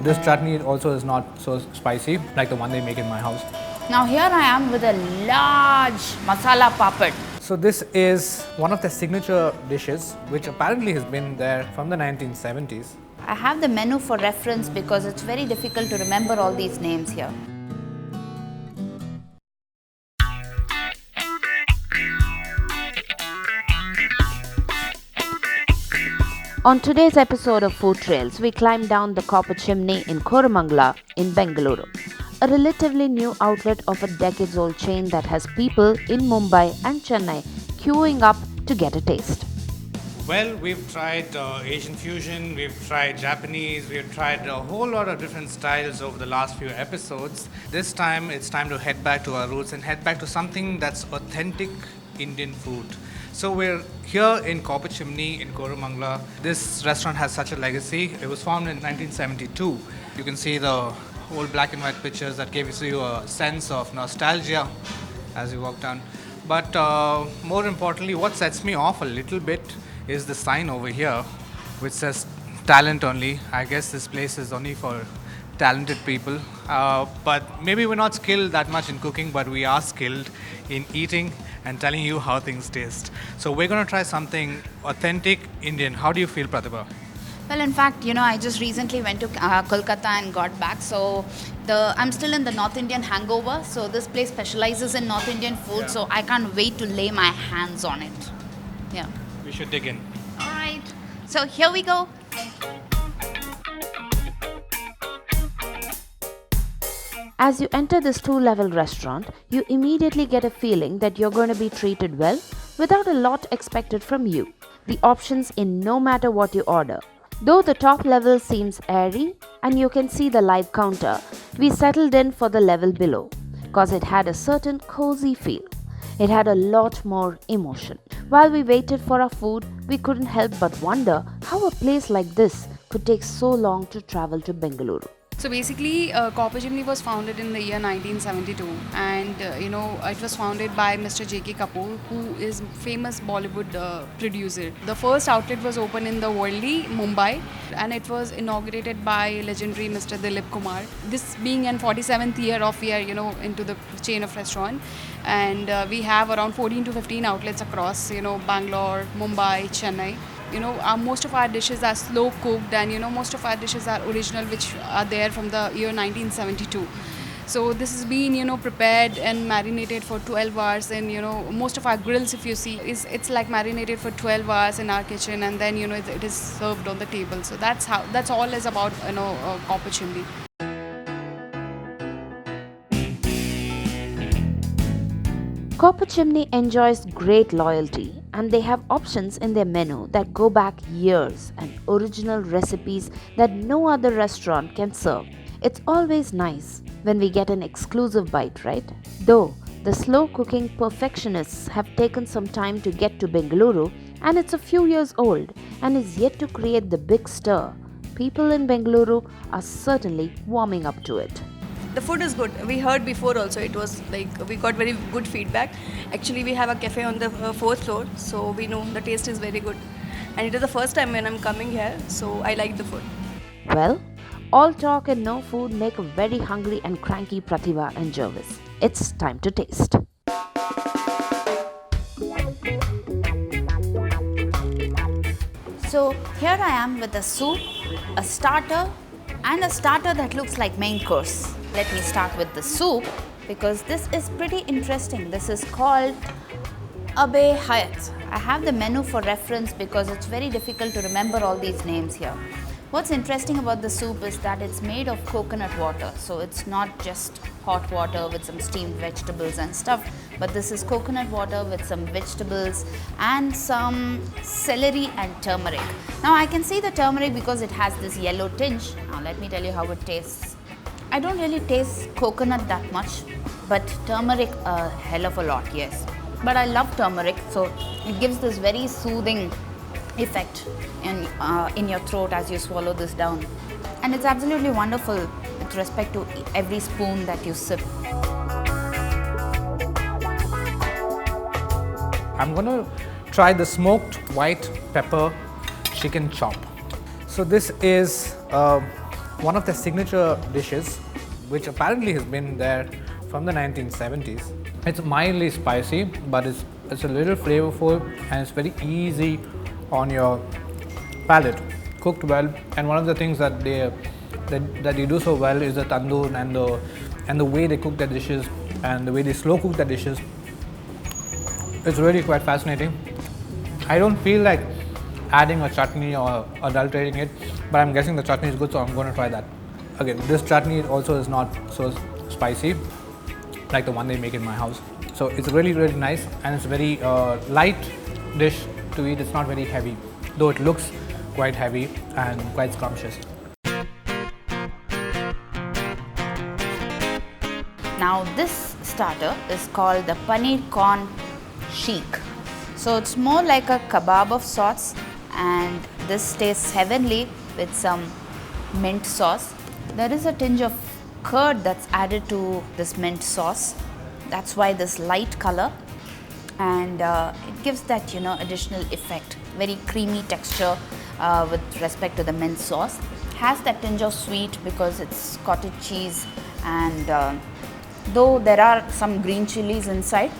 This chutney also is not so spicy like the one they make in my house. Now here I am with a large masala papad. So this is one of the signature dishes which apparently has been there from the 1970s. I have the menu for reference because it's very difficult to remember all these names here. On today's episode of Food Trails, we climb down the Copper Chimney in Koramangala in Bengaluru, a relatively new outlet of a decades-old chain that has people in Mumbai and Chennai queuing up to get a taste. Well, we've tried Asian fusion, we've tried Japanese, we've tried a whole lot of different styles over the last few episodes. This time, it's time to head back to our roots and head back to something that's authentic Indian food. So we're here in Copper Chimney in Koramangala. This restaurant has such a legacy. It was founded in 1972. You can see the old black and white pictures that gives you a sense of nostalgia as you walk down. But more importantly, what sets me off a little bit is the sign over here which says talent only. I guess this place is only for talented people. But maybe we're not skilled that much in cooking, but we are skilled in eating and telling you how things taste. So we're going to try something authentic Indian. How do you feel, Pratibha? Well, in fact, I just recently went to Kolkata and got back. So I'm still in the North Indian hangover. So this place specializes in North Indian food. Yeah. So I can't wait to lay my hands on it. Yeah. We should dig in. All right. So here we go. As you enter this two-level restaurant, you immediately get a feeling that you're going to be treated well without a lot expected from you. The options in no matter what you order. Though the top level seems airy and you can see the live counter, we settled in for the level below because it had a certain cozy feel. It had a lot more emotion. While we waited for our food, we couldn't help but wonder how a place like this could take so long to travel to Bengaluru. So basically, Copper Chimney was founded in the year 1972, and it was founded by Mr. J.K. Kapoor, who is famous Bollywood producer. The first outlet was opened in the Worldly, Mumbai, and it was inaugurated by legendary Mr. Dilip Kumar. This being in 47th year of we are into the chain of restaurant, and we have around 14 to 15 outlets across Bangalore, Mumbai, Chennai. Most of our dishes are slow cooked, and most of our dishes are original, which are there from the year 1972. So this has been prepared and marinated for 12 hours, and most of our grills, if you see, it's like marinated for 12 hours in our kitchen, and then it is served on the table. So that's all is about Copper Chimney. Copper Chimney enjoys great loyalty, and they have options in their menu that go back years and original recipes that no other restaurant can serve. It's always nice when we get an exclusive bite, right? Though the slow cooking perfectionists have taken some time to get to Bengaluru, and it's a few years old and is yet to create the big stir, people in Bengaluru are certainly warming up to it. The food is good. We heard before also, it was like we got very good feedback. Actually, we have a cafe on the fourth floor, so we know the taste is very good. And it is the first time when I'm coming here, so I like the food. Well, all talk and no food make a very hungry and cranky Pratibha and Jervis. It's time to taste. So here I am with a soup, a starter, and a starter that looks like main course. Let me start with the soup because this is pretty interesting. This is called Abe Hayat. I have the menu for reference because it's very difficult to remember all these names here. What's interesting about the soup is that it's made of coconut water. So it's not just hot water with some steamed vegetables and stuff, but this is coconut water with some vegetables and some celery and turmeric. Now I can see the turmeric because it has this yellow tinge. Now let me tell you how it tastes. I don't really taste coconut that much, but turmeric a hell of a lot, yes. But I love turmeric, so it gives this very soothing effect in your throat as you swallow this down. And it's absolutely wonderful with respect to every spoon that you sip. I'm going to try the smoked white pepper chicken chop. So this is one of the signature dishes, which apparently has been there from the 1970s. It's mildly spicy, but it's a little flavorful and it's very easy on your palate. Cooked well, and one of the things that you do so well is the tandoor and the way they cook their dishes and the way they slow cook their dishes. It's really quite fascinating. I don't feel like adding a chutney or adulterating it, but I'm guessing the chutney is good, so I'm going to try that. Again, this chutney also is not so spicy like the one they make in my house. So it's really, really nice, and it's a very light dish to eat. It's not very heavy, though it looks quite heavy and quite scrumptious. Now this starter is called the paneer corn sheikh. So it's more like a kebab of sorts, and this tastes heavenly with some mint sauce. There is a tinge of curd that's added to this mint sauce. That's why this light color, and it gives that additional effect. Very creamy texture with respect to the mint sauce. Has that tinge of sweet because it's cottage cheese, and though there are some green chilies inside,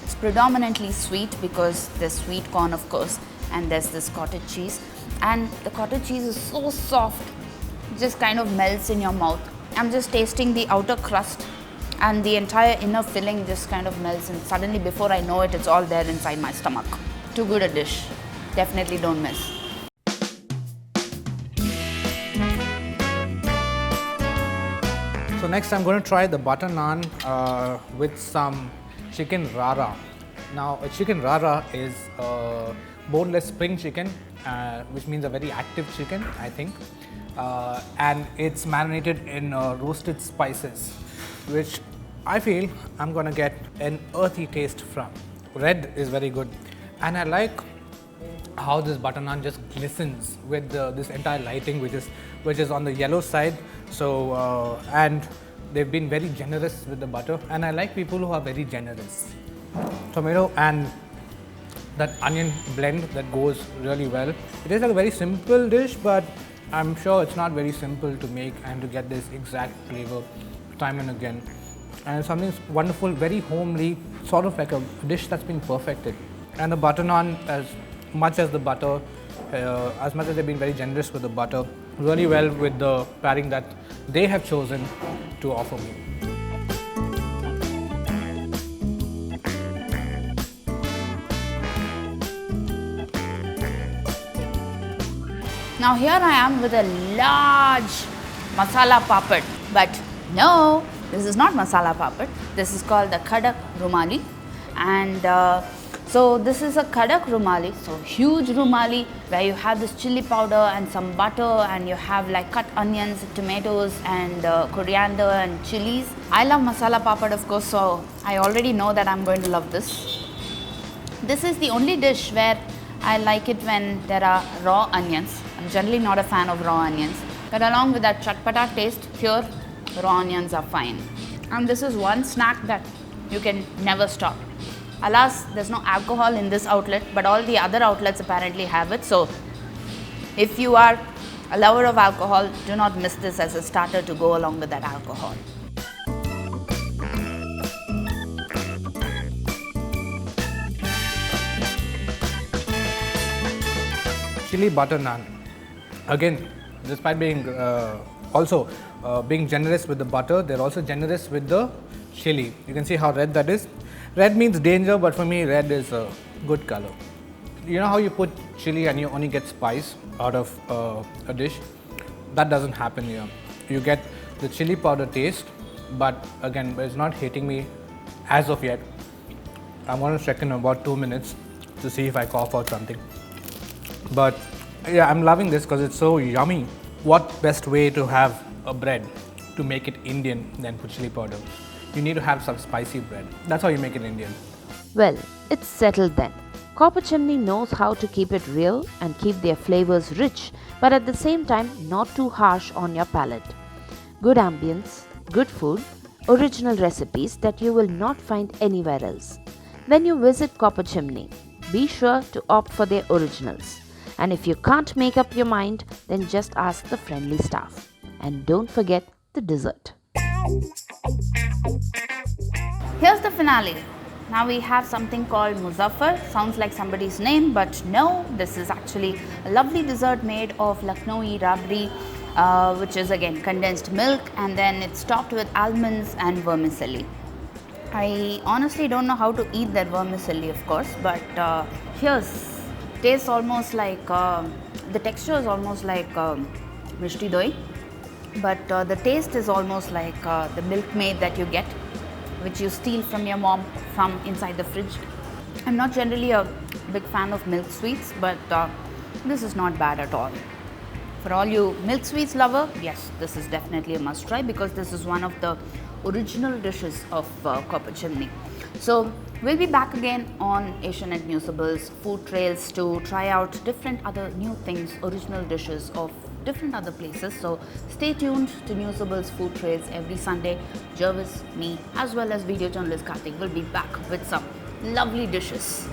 it's predominantly sweet because there's sweet corn, of course, and there's this cottage cheese, and the cottage cheese is so soft, it just kind of melts in your mouth. I'm just tasting the outer crust, and the entire inner filling just kind of melts, and suddenly, before I know it, it's all there inside my stomach. Too good a dish. Definitely don't miss. So next I'm going to try the butter naan with some chicken rara. Now a chicken rara is boneless spring chicken, which means a very active chicken, I think, and it's marinated in roasted spices, which I feel I'm going to get an earthy taste from. Red is very good, and I like how this butter naan just glistens with this entire lighting, which is on the yellow side. So and they've been very generous with the butter, and I like people who are very generous. Tomato and that onion blend that goes really well. It is like a very simple dish, but I'm sure it's not very simple to make and to get this exact flavor time and again. And it's something wonderful, very homely, sort of like a dish that's been perfected. And the butter naan, as much as the butter, as much as they've been very generous with the butter, really well with the pairing that they have chosen to offer me. Now here I am with a large masala papad, but no, this is not masala papad. This is called the kadak rumali, and so this is a kadak rumali, so huge rumali where you have this chili powder and some butter, and you have like cut onions, tomatoes, and coriander and chilies. I love masala papad, of course, so I already know that I'm going to love this. This is the only dish where I like it when there are raw onions. I'm generally not a fan of raw onions, but along with that chatpata taste, here raw onions are fine. And this is one snack that you can never stop. Alas, there's no alcohol in this outlet, but all the other outlets apparently have it. So if you are a lover of alcohol, do not miss this as a starter to go along with that alcohol. Chili butter naan. Again, despite being being generous with the butter, they're also generous with the chili. You can see how red that is. Red means danger, but for me, red is a good color. You know how you put chili and you only get spice out of a dish? That doesn't happen here. You get the chili powder taste, but again, it's not hitting me as of yet. I'm going to check in about 2 minutes to see if I cough out something. But yeah, I'm loving this because it's so yummy. What best way to have a bread to make it Indian than put chili powder? You need to have some spicy bread. That's how you make it Indian. Well, it's settled then. Copper Chimney knows how to keep it real and keep their flavors rich, but at the same time not too harsh on your palate. Good ambience, good food, original recipes that you will not find anywhere else. When you visit Copper Chimney, be sure to opt for their originals. And if you can't make up your mind, then just ask the friendly staff. And don't forget the dessert. Here's the finale. Now we have something called Muzaffar. Sounds like somebody's name, but no, this is actually a lovely dessert made of Lucknowi rabri, which is again condensed milk, and then it's topped with almonds and vermicelli. I honestly don't know how to eat that vermicelli, of course, but tastes almost like, the texture is almost like mishti doi, but the taste is almost like the milkmaid that you get, which you steal from your mom from inside the fridge. I'm not generally a big fan of milk sweets, but this is not bad at all. For all you milk sweets lover, yes, this is definitely a must try because this is one of the original dishes of Copper Chimney. So we'll be back again on Asianet Newsables Food Trails to try out different other new things, original dishes of different other places. So stay tuned to Newsables Food Trails every Sunday. Jervis, me, as well as video journalist Karthik will be back with some lovely dishes.